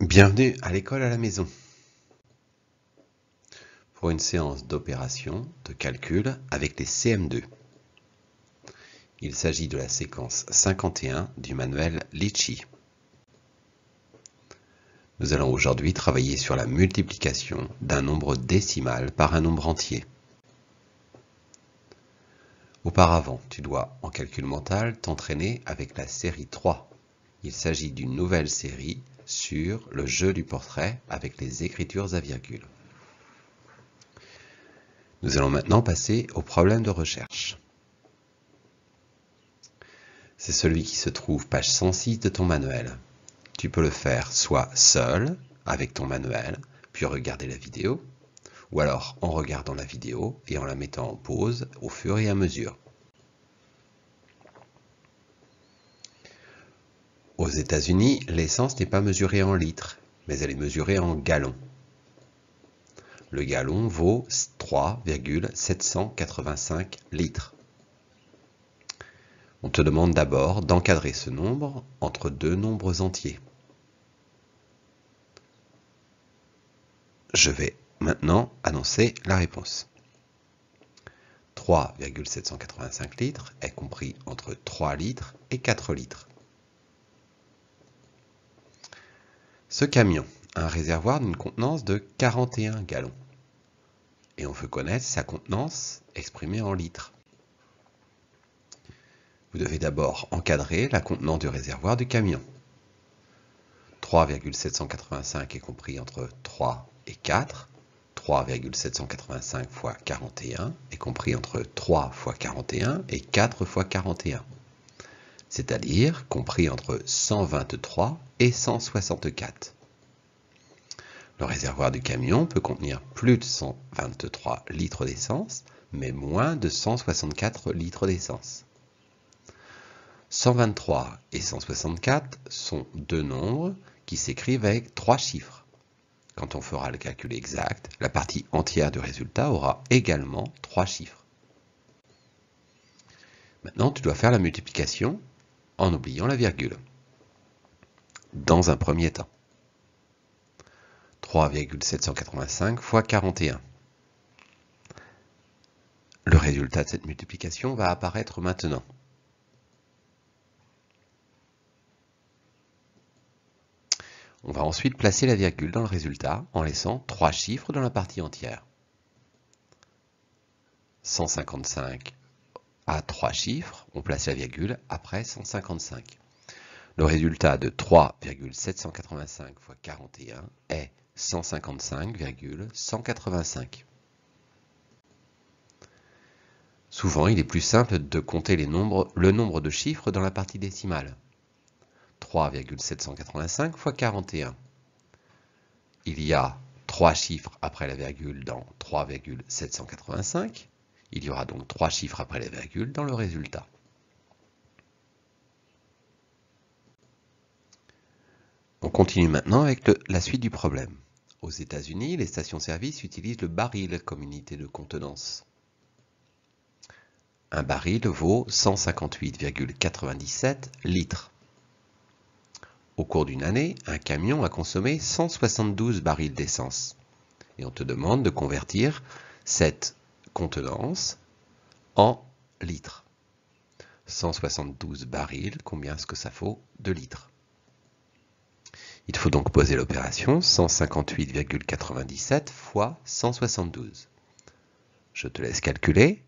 Bienvenue à l'école à la maison. Pour une séance d'opération de calcul avec les CM2. Il s'agit de la séquence 51 du manuel Litchi. Nous allons aujourd'hui travailler sur la multiplication d'un nombre décimal par un nombre entier. Auparavant, tu dois, en calcul mental, t'entraîner avec la série 3. Il s'agit d'une nouvelle série sur le jeu du portrait avec les écritures à virgule. Nous allons maintenant passer au problème de recherche. C'est celui qui se trouve page 106 de ton manuel. Tu peux le faire soit seul, avec ton manuel, puis regarder la vidéo, ou alors en regardant la vidéo et en la mettant en pause au fur et à mesure. Aux États-Unis, l'essence n'est pas mesurée en litres, mais elle est mesurée en gallons. Le gallon vaut 3,785 litres. On te demande d'abord d'encadrer ce nombre entre deux nombres entiers. Je vais maintenant annoncer la réponse. 3,785 litres est compris entre 3 litres et 4 litres. Ce camion a un réservoir d'une contenance de 41 gallons. Et on veut connaître sa contenance exprimée en litres. Vous devez d'abord encadrer la contenance du réservoir du camion. 3,785 est compris entre 3 et 4. 3,785 fois 41 est compris entre 3 fois 41 et 4 fois 41. C'est-à-dire compris entre 123 et 164. Le réservoir du camion peut contenir plus de 123 litres d'essence, mais moins de 164 litres d'essence. 123 et 164 sont deux nombres qui s'écrivent avec 3 chiffres. Quand on fera le calcul exact, la partie entière du résultat aura également 3 chiffres. Maintenant, tu dois faire la multiplication en oubliant la virgule. Dans un premier temps. 3,785 fois 41. Le résultat de cette multiplication va apparaître maintenant. On va ensuite placer la virgule dans le résultat en laissant 3 chiffres dans la partie entière. 155 a 3 chiffres, on place la virgule après 155. Le résultat de 3,785 fois 41 est 155,185. Souvent, il est plus simple de compter le nombre de chiffres dans la partie décimale. 3,785 fois 41. Il y a 3 chiffres après la virgule dans 3,785. Il y aura donc 3 chiffres après la virgule dans le résultat. On continue maintenant avec la suite du problème. Aux États-Unis, les stations-service utilisent le baril comme unité de contenance. Un baril vaut 158,97 litres. Au cours d'une année, un camion a consommé 172 barils d'essence. Et on te demande de convertir cette contenance en litres. 172 barils, combien est-ce que ça vaut de litres? Il faut donc poser l'opération 158,97 fois 172. Je te laisse calculer.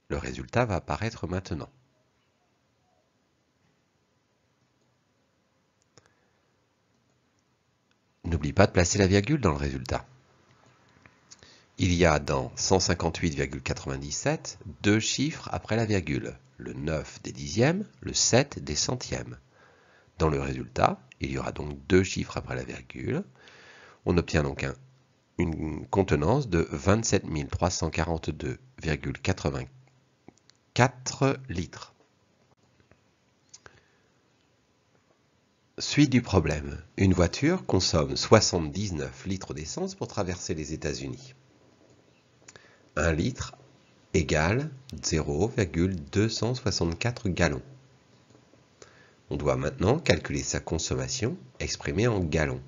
Le résultat va apparaître maintenant. N'oublie pas de placer la virgule dans le résultat. Il y a dans 158,97 deux chiffres après la virgule, le 9 des dixièmes, le 7 des centièmes. Dans le résultat, il y aura donc deux chiffres après la virgule. On obtient donc une contenance de 27 342,84 litres. Suite du problème. Une voiture consomme 79 litres d'essence pour traverser les États-Unis. 1 litre égale 0,264 gallons. On doit maintenant calculer sa consommation exprimée en gallons.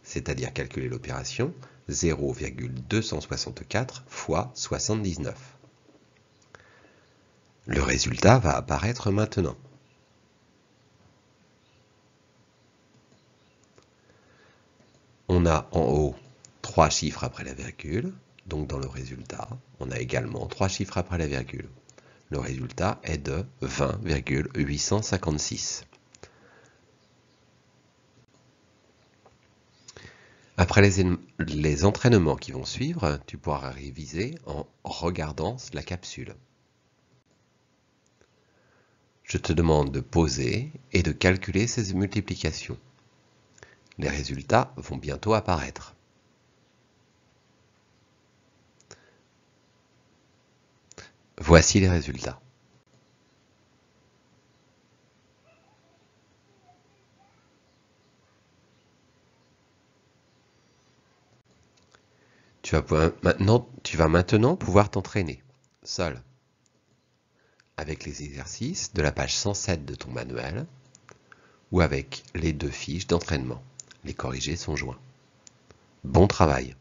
c'est-à-dire calculer l'opération 0,264 fois 79. Le résultat va apparaître maintenant. On a en haut 3 chiffres après la virgule, donc dans le résultat, on a également 3 chiffres après la virgule. Le résultat est de 20,856. Après les entraînements qui vont suivre, tu pourras réviser en regardant la capsule. Je te demande de poser et de calculer ces multiplications. Les résultats vont bientôt apparaître. Voici les résultats. Tu vas maintenant pouvoir t'entraîner, seul, avec les exercices de la page 107 de ton manuel ou avec les 2 fiches d'entraînement. Les corrigés sont joints. Bon travail!